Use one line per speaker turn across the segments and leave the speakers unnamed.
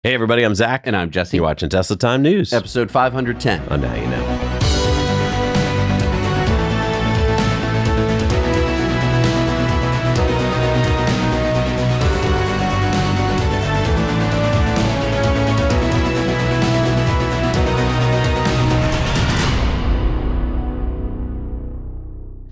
Hey everybody, I'm Zach.
And I'm Jesse.
You're watching Tesla Time News.
Episode 510.
Oh, now you know.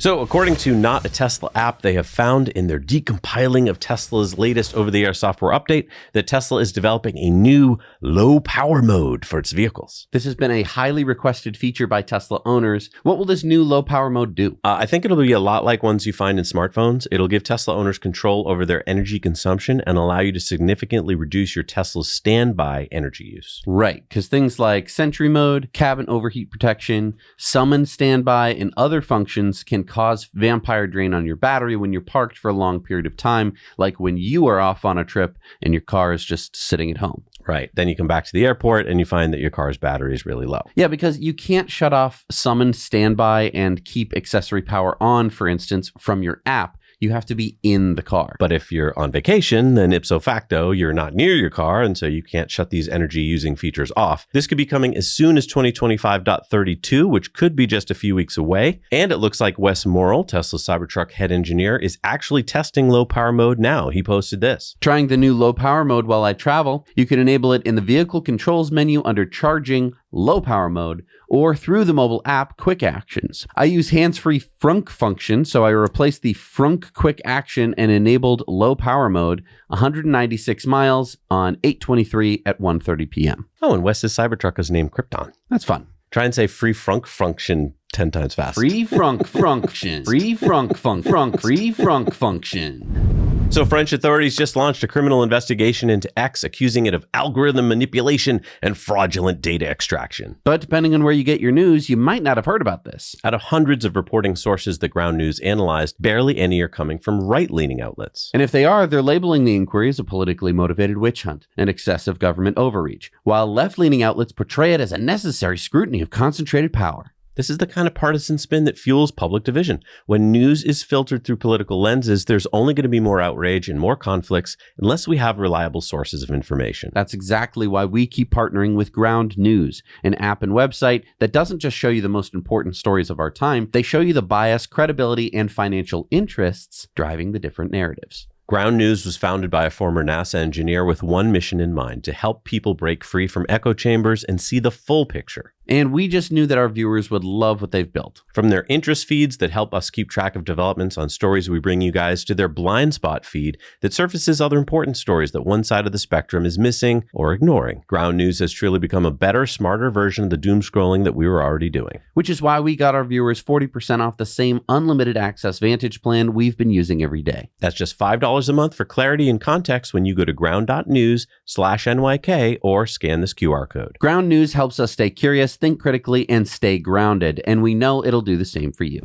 So, according to Not a Tesla app, they have found in their decompiling of Tesla's latest over-the-air software update that Tesla is developing a new low-power mode for its vehicles.
This has been a highly requested feature by Tesla owners. What will this new low-power mode do?
I think it'll be a lot like ones you find in smartphones. It'll give Tesla owners control over their energy consumption and allow you to significantly reduce your Tesla's standby energy use.
Right, because things like Sentry Mode, cabin overheat protection, summon standby, and other functions can cause vampire drain on your battery when you're parked for a long period of time, like when you are off on a trip and your car is just sitting at home.
Right. Then you come back to the airport and you find that your car's battery is really low.
Yeah, because you can't shut off summon standby and keep accessory power on, for instance, from your app. You have to be in the car.
But if you're on vacation, then ipso facto, you're not near your car, and so you can't shut these energy-using features off. This could be coming as soon as 2025.32, which could be just a few weeks away. And it looks like Wes Morrill, Tesla's Cybertruck head engineer, is actually testing low-power mode now. He posted this.
Trying the new low-power mode while I travel. You can enable it in the vehicle controls menu under charging, low-power mode, or through the mobile app Quick Actions. I use hands-free frunk function, so I replaced the frunk quick action and enabled low-power mode 196 miles on 8/23 at 1:30 p.m.
Oh, and Wes's Cybertruck is named Krypton.
That's fun.
Try and say free frunk function 10 times fast.
Free frunk function. Free frunk frunk. Free frunk function.
So French authorities just launched a criminal investigation into X, accusing it of algorithm manipulation and fraudulent data extraction.
But depending on where you get your news, you might not have heard about this.
Out of hundreds of reporting sources that Ground News analyzed, barely any are coming from right-leaning outlets.
And if they are, they're labeling the inquiry as a politically motivated witch hunt and excessive government overreach, while left-leaning outlets portray it as a necessary scrutiny of concentrated power.
This is the kind of partisan spin that fuels public division. When news is filtered through political lenses, there's only going to be more outrage and more conflicts unless we have reliable sources of information.
That's exactly why we keep partnering with Ground News, an app and website that doesn't just show you the most important stories of our time, they show you the bias, credibility, and financial interests driving the different narratives.
Ground News was founded by a former NASA engineer with one mission in mind: to help people break free from echo chambers and see the full picture.
And we just knew that our viewers would love what they've built.
From their interest feeds that help us keep track of developments on stories we bring you guys, to their blind spot feed that surfaces other important stories that one side of the spectrum is missing or ignoring. Ground News has truly become a better, smarter version of the doom scrolling that we were already doing.
Which is why we got our viewers 40% off the same unlimited access Vantage plan we've been using every day.
That's just $5 a month for clarity and context when you go to ground.news/NYK or scan this QR code.
Ground News helps us stay curious, think critically, and stay grounded, and we know it'll do the same for you.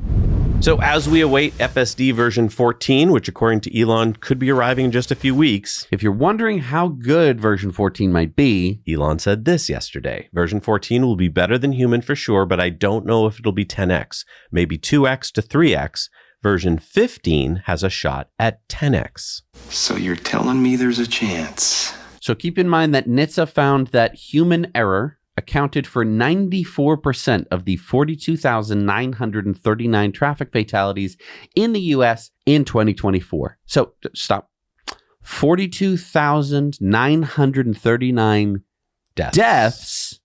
So as we await FSD version 14, which according to Elon could be arriving in just a few weeks.
If you're wondering how good version 14 might be,
Elon said this yesterday. Version 14 will be better than human for sure, but I don't know if it'll be 10x, maybe 2x to 3x. Version 15 has a shot at 10x.
So you're telling me there's a chance?
So keep in mind that NHTSA found that human error accounted for 94% of the 42,939 traffic fatalities in the U.S. in 2024. So stop. 42,939 deaths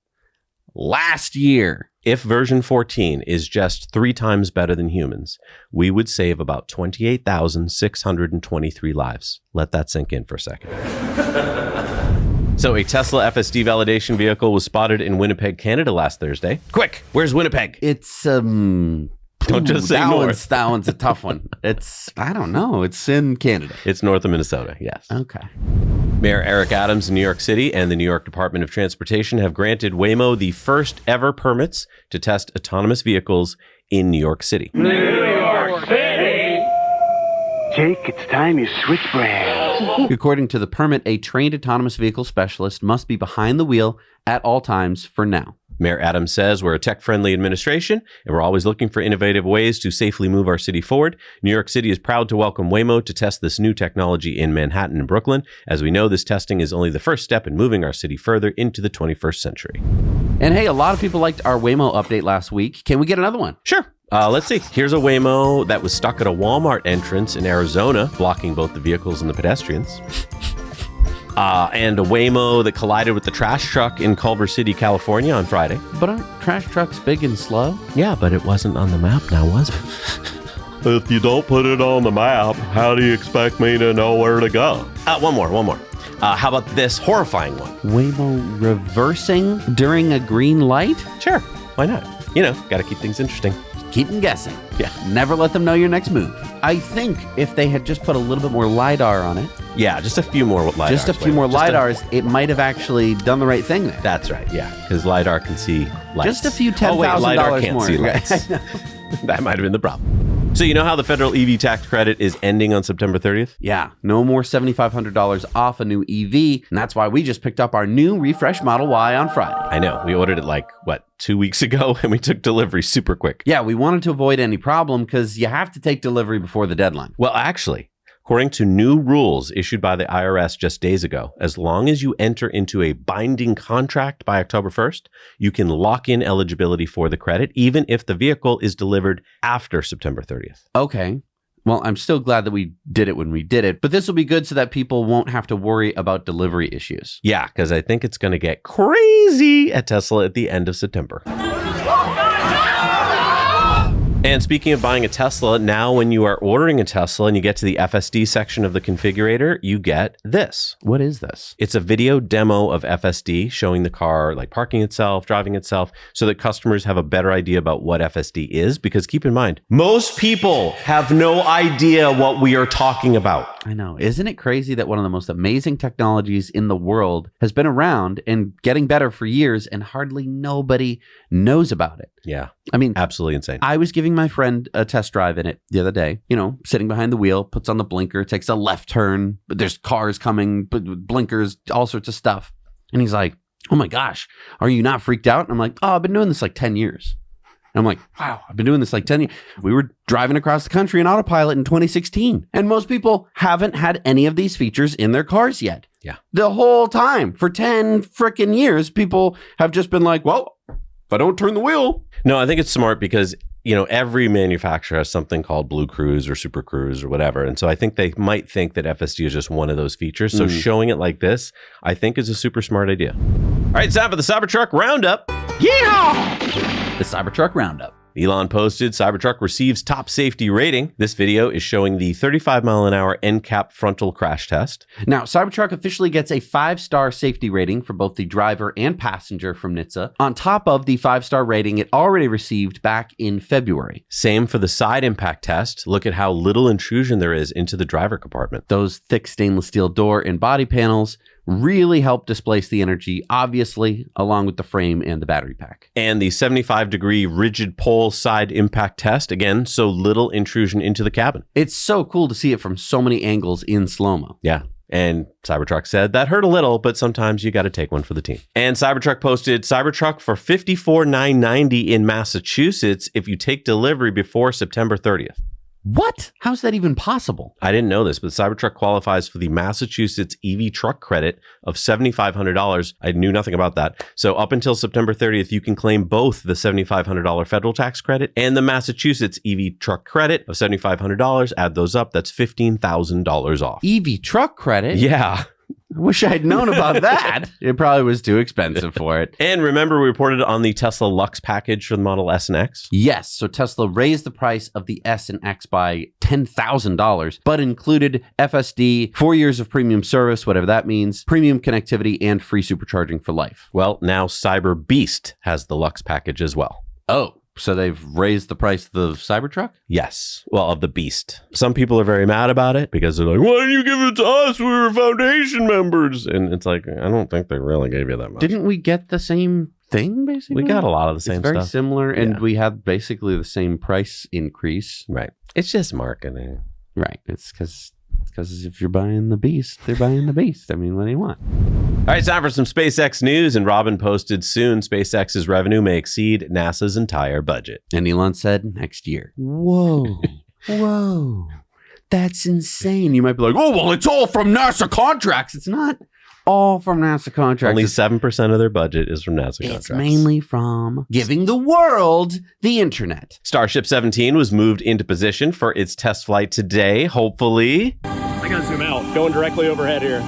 last year.
If version 14 is just 3 times better than humans, we would save about 28,623 lives. Let that sink in for a second. So a Tesla FSD validation vehicle was spotted in Winnipeg, Canada last Thursday. Quick, where's Winnipeg?
It's,
Don't just say north.
That one's a tough one. I don't know. It's in Canada.
It's north of Minnesota, yes.
Okay.
Mayor Eric Adams in New York City and the New York Department of Transportation have granted Waymo the first ever permits to test autonomous vehicles in New York City.
New York City!
Jake, it's time you switch brands.
According to the permit, a trained autonomous vehicle specialist must be behind the wheel at all times for now.
Mayor Adams says we're a tech-friendly administration, and we're always looking for innovative ways to safely move our city forward. New York City is proud to welcome Waymo to test this new technology in Manhattan and Brooklyn. As we know, this testing is only the first step in moving our city further into the 21st century.
And hey, a lot of people liked our Waymo update last week. Can we get another one?
Sure. Let's see. Here's a Waymo that was stuck at a Walmart entrance in Arizona, blocking both the vehicles and the pedestrians. And a Waymo that collided with the trash truck in Culver City, California on Friday.
But aren't trash trucks big and slow?
Yeah, but it wasn't on the map now, was it? If you don't put it on the map, how do you expect me to know where to go? One more. How about this horrifying one?
Waymo reversing during a green light?
Sure, why not? You know, got to keep things interesting.
Keep them guessing.
Yeah.
Never let them know your next move. I think if they had just put a little bit more LiDAR on it.
Yeah, just a few more LiDARs.
Just a few more LiDARs, it might have actually done the right thing there.
That's right, yeah, because LiDAR can see lights.
Just a few $10,000
LiDAR can't
more.
see lights. That might have been the problem. So you know how the federal EV tax credit is ending on September 30th?
Yeah, no more $7,500 off a new EV, and that's why we just picked up our new refresh Model Y on Friday.
I know. We ordered it 2 weeks ago, and we took delivery super quick.
Yeah, we wanted to avoid any problem because you have to take delivery before the deadline.
Well, actually, according to new rules issued by the IRS just days ago, as long as you enter into a binding contract by October 1st, you can lock in eligibility for the credit, even if the vehicle is delivered after September 30th.
Okay. Well, I'm still glad that we did it when we did it, but this will be good so that people won't have to worry about delivery issues.
Yeah, because I think it's going to get crazy at Tesla at the end of September. And speaking of buying a Tesla, now when you are ordering a Tesla and you get to the FSD section of the configurator, you get this.
What is this?
It's a video demo of FSD showing the car parking itself, driving itself, so that customers have a better idea about what FSD is. Because keep in mind, most people have no idea what we are talking about.
I know. Isn't it crazy that one of the most amazing technologies in the world has been around and getting better for years and hardly nobody knows about it?
Yeah.
I mean,
absolutely insane.
I was giving my friend a test drive in it the other day, sitting behind the wheel, puts on the blinker, takes a left turn, but there's cars coming, blinkers, all sorts of stuff. And he's like, oh my gosh, are you not freaked out? And I'm like, oh, I've been doing this 10 years. And I'm like, wow, I've been doing this 10 years. We were driving across the country in autopilot in 2016. And most people haven't had any of these features in their cars yet.
Yeah.
The whole time for 10 freaking years, people have just been like, well, if I don't turn the wheel.
No, I think it's smart because, every manufacturer has something called Blue Cruise or Super Cruise or whatever. And so I think they might think that FSD is just one of those features. So showing it like this, I think is a super smart idea. All right, it's time for the Cybertruck Roundup.
Yeehaw! The Cybertruck Roundup.
Elon posted, Cybertruck receives top safety rating. This video is showing the 35-mile-an-hour end-cap frontal crash test.
Now, Cybertruck officially gets a 5-star safety rating for both the driver and passenger from NHTSA, on top of the 5-star rating it already received back in February.
Same for the side impact test. Look at how little intrusion there is into the driver compartment.
Those thick stainless steel door and body panels really help displace the energy, obviously, along with the frame and the battery pack.
And the 75-degree rigid pole side impact test, again, so little intrusion into the cabin.
It's so cool to see it from so many angles in slow-mo.
Yeah. And Cybertruck said that hurt a little, but sometimes you got to take one for the team. And Cybertruck posted Cybertruck for $54,990 in Massachusetts if you take delivery before September 30th.
What? How's that even possible?
I didn't know this, but Cybertruck qualifies for the Massachusetts EV truck credit of $7,500. I knew nothing about that. So up until September 30th, you can claim both the $7,500 federal tax credit and the Massachusetts EV truck credit of $7,500. Add those up, that's $15,000 off.
EV truck credit?
Yeah.
I wish I had known about that. It probably was too expensive for it.
And remember, we reported on the Tesla Lux package for the Model S and X?
Yes. So Tesla raised the price of the S and X by $10,000, but included FSD, 4 years of premium service, whatever that means, premium connectivity, and free supercharging for life.
Well, now Cyber Beast has the Lux package as well.
Oh. So they've raised the price of the Cybertruck?
Yes. Well, of the Beast. Some people are very mad about it because they're like, why didn't you give it to us? We were Foundation members. And it's like, I don't think they really gave you that much.
Didn't we get the same thing, basically?
We got a lot of the same stuff.
It's very similar, and
Yeah.
we had basically the same price increase.
Right. It's just marketing.
Right. It's because Because if you're buying the beast, they're buying the beast. I mean, what do you want?
All right, it's time for some SpaceX news. And Robin posted soon, SpaceX's revenue may exceed NASA's entire budget.
And Elon said next year. Whoa. Whoa. That's insane. You might be like, oh, well, it's all from NASA contracts. It's not all from NASA contracts.
Only 7% of their budget is from NASA contracts.
It's mainly from giving the world the internet.
Starship 17 was moved into position for its test flight today, hopefully.
I gotta zoom out. Going directly overhead here.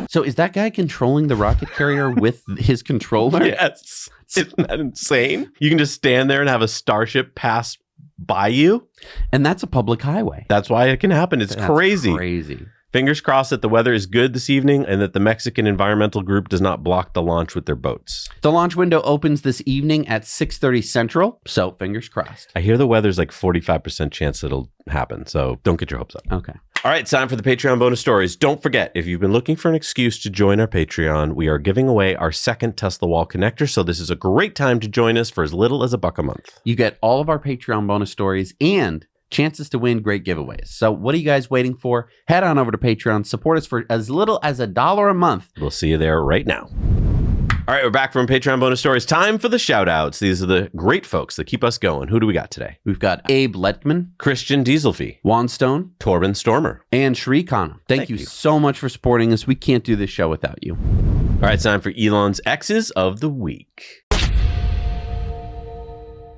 So is that guy controlling the rocket carrier with his controller?
Yes. Isn't that insane? You can just stand there and have a Starship pass by you.
And that's a public highway.
That's why it can happen. It's
That's
crazy.
Crazy.
Fingers crossed that the weather is good this evening and that the Mexican environmental group does not block the launch with their boats.
The launch window opens this evening at 6:30 Central. So fingers crossed.
I hear the weather's like 45% chance it'll happen. So don't get your hopes up.
Okay.
All right, it's time for the Patreon bonus stories. Don't forget, if you've been looking for an excuse to join our Patreon, we are giving away our second Tesla Wall connector. So this is a great time to join us for as little as $1 a month.
You get all of our Patreon bonus stories and chances to win great giveaways. So what are you guys waiting for? Head on over to Patreon. Support us for as little as $1 a month.
We'll see you there right now. All right, we're back from Patreon bonus stories. Time for the shout outs. These are the great folks that keep us going. Who do we got today?
We've got Abe Letman,
Christian Dieselfee,
Juan Stone,
Torben Stormer,
and Shree Khanna. Thank you so much for supporting us. We can't do this show without you.
All right, it's time for Elon's X's of the Week.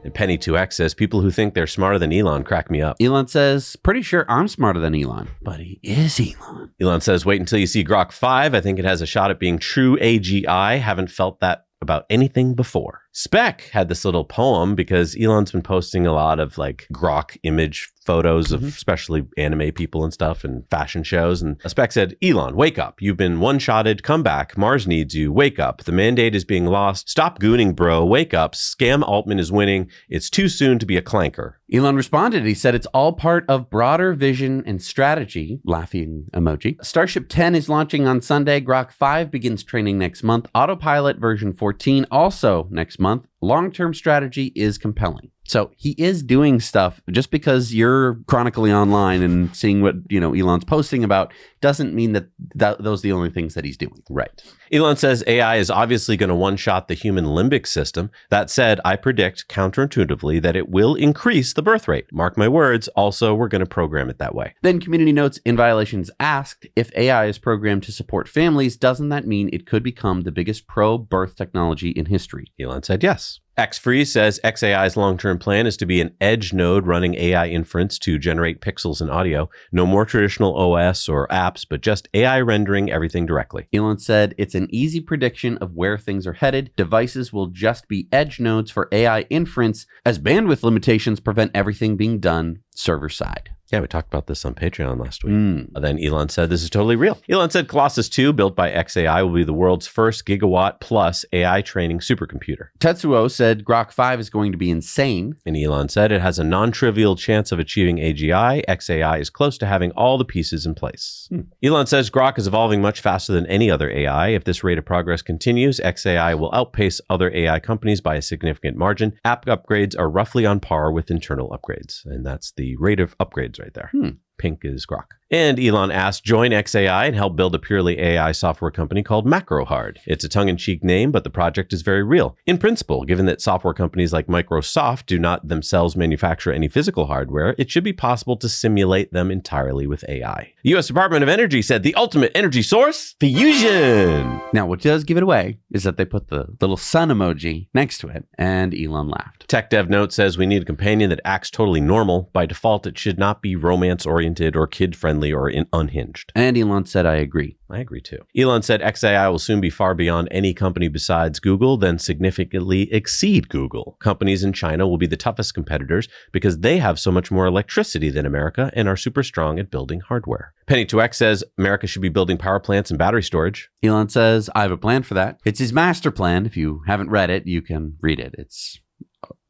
And Penny2X says, people who think they're smarter than Elon crack me up.
Elon says, pretty sure I'm smarter than Elon. But he is Elon.
Elon says, wait until you see Grok 5. I think it has a shot at being true AGI. Haven't felt that about anything before. Spec had this little poem because Elon's been posting a lot of like Grok image photos of especially anime people and stuff and fashion shows. And Spec said, Elon, wake up. You've been one-shotted. Come back. Mars needs you. Wake up. The mandate is being lost. Stop gooning, bro. Wake up. Scam Altman is winning. It's too soon to be a clanker.
Elon responded. He said it's all part of broader vision and strategy. Laughing emoji. Starship 10 is launching on Sunday. Grok 5 begins training next month. Autopilot version 14 also next month. Long-term strategy is compelling. So he is doing stuff. Just because you're chronically online and seeing what, Elon's posting about doesn't mean that those are the only things that he's doing.
Right. Elon says AI is obviously going to one-shot the human limbic system. That said, I predict counterintuitively that it will increase the birth rate. Mark my words. Also, we're going to program it that way.
Then Community Notes in Violations asked, if AI is programmed to support families, doesn't that mean it could become the biggest pro-birth technology in history?
Elon said yes. XFree says XAI's long-term plan is to be an edge node running AI inference to generate pixels and audio. No more traditional OS or apps, but just AI rendering everything directly.
Elon said it's an easy prediction of where things are headed. Devices will just be edge nodes for AI inference as bandwidth limitations prevent everything being done server side.
Yeah, we talked about this on Patreon last week. Then Elon said this is totally real. Elon said Colossus 2, built by XAI, will be the world's first gigawatt plus AI training supercomputer.
Tetsuo said Grok 5 is going to be insane.
And Elon said it has a non-trivial chance of achieving AGI. XAI is close to having all the pieces in place. Elon says Grok is evolving much faster than any other AI. If this rate of progress continues, XAI will outpace other AI companies by a significant margin. App upgrades are roughly on par with internal upgrades. And that's the rate of upgrades right there. Pink is Grok. And Elon asked, join XAI and help build a purely AI software company called MacroHard. It's a tongue-in-cheek name, but the project is very real. In principle, given that software companies like Microsoft do not themselves manufacture any physical hardware, it should be possible to simulate them entirely with AI. The U.S. Department of Energy said the ultimate energy source, fusion.
Now, what does give it away is that they put the little sun emoji next to it, and Elon laughed.
Tech Dev Note says we need a companion that acts totally normal. By default, it should not be romance-oriented oriented or kid-friendly or unhinged.
And Elon said, I agree.
I agree too. Elon said XAI will soon be far beyond any company besides Google, then significantly exceed Google. Companies in China will be the toughest competitors because they have so much more electricity than America and are super strong at building hardware. Penny2X says America should be building power plants and battery storage.
Elon says, I have a plan for that. It's his master plan. If you haven't read it, you can read it. It's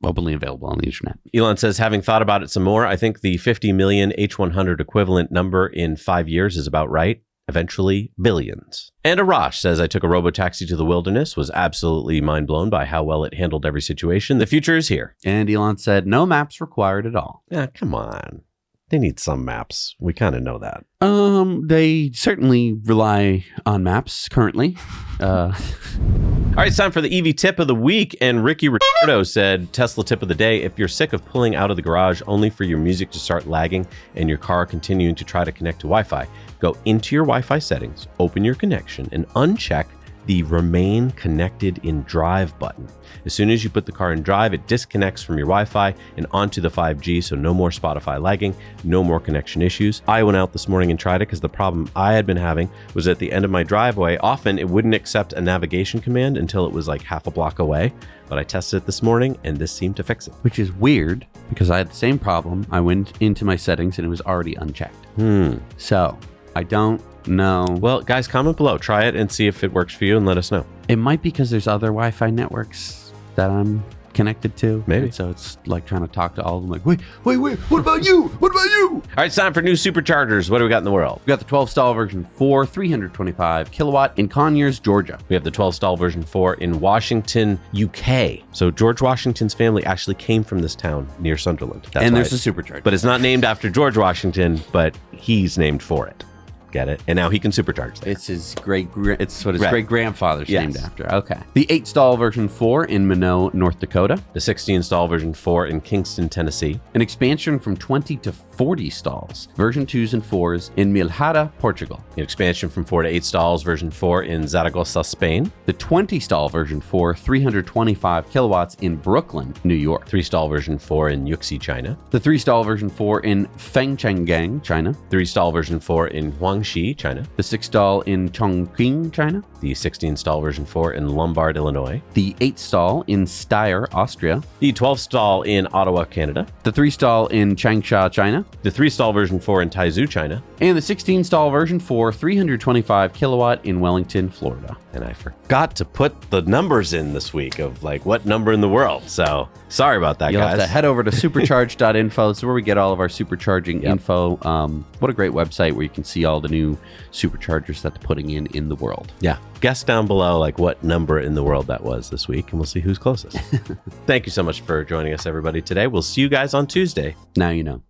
openly available on the internet.
Elon says, having thought about it some more, I think the 50 million H100 equivalent number in 5 years is about right. Eventually, billions. And Arash says, I took a robotaxi to the wilderness, was absolutely mind blown by how well it handled every situation. The future is here.
And Elon said, no maps required at all.
Yeah, come on. They need some maps. We kind of know that.
They certainly rely on maps currently.
All right, it's time for the EV tip of the week. And Ricky Ricardo said, Tesla tip of the day, if you're sick of pulling out of the garage only for your music to start lagging and your car continuing to try to connect to Wi-Fi, go into your Wi-Fi settings, open your connection, and uncheck the Remain Connected in Drive button. As soon as you put the car in drive, it disconnects from your Wi-Fi and onto the 5G, so no more Spotify lagging, no more connection issues. I went out this morning and tried it because the problem I had been having was at the end of my driveway. Often it wouldn't accept a navigation command until it was like half a block away, but I tested it this morning and this seemed to fix it.
Which is weird because I had the same problem. I went into my settings and it was already unchecked. So I don't know.
Well, guys, comment below. Try it and see if it works for you and let us know.
It might be because there's other Wi-Fi networks that I'm connected to.
Maybe.
And so it's like trying to talk to all of them like, wait, what about you? What about you?
All right, it's time for new Superchargers. What do we got in the world?
We got the 12 stall version 4, 325 kilowatt in Conyers, Georgia.
We have the 12 stall version 4 in Washington, UK. So George Washington's family actually came from this town near Sunderland. That's
and
why
there's a Supercharger.
But it's not named after George Washington, but he's named for it. Get it? And now he can supercharge there.
It's what his great grandfather's
Yes.
named after. Okay. The 8 stall version 4 in Minot, North Dakota.
The 16 stall version 4 in Kingston, Tennessee.
An expansion from 20 to 40 stalls. Version 2s and 4s in Milhada, Portugal.
An expansion from 4 to 8 stalls, version 4 in Zaragoza, Spain.
The 20 stall version 4, 325 kilowatts in Brooklyn, New York.
3 stall version 4 in Yuxi, China.
The 3 stall version 4 in Fengchenggang, China.
3 stall version 4 in Huangxi, China.
The 6 stall in Chongqing, China.
The 16 stall version 4 in Lombard, Illinois.
The 8 stall in Steyr, Austria.
The 12 stall in Ottawa, Canada.
The 3 stall in Changsha, China.
The 3 stall version 4 in Taizhou, China.
And the 16 stall version 4, 325 kilowatt in Wellington, Florida.
And I forgot to put the numbers in this week of like what number in the world. So sorry about that,
You'll
guys.
have to head over to supercharge.info. This is where we get all of our supercharging info. What a great website where you can see all the new superchargers that they're putting in the world.
Yeah. Guess down below like what number in the world that was this week, and we'll see who's closest. Thank you so much for joining us, everybody, today. We'll see you guys on Tuesday.
Now you know.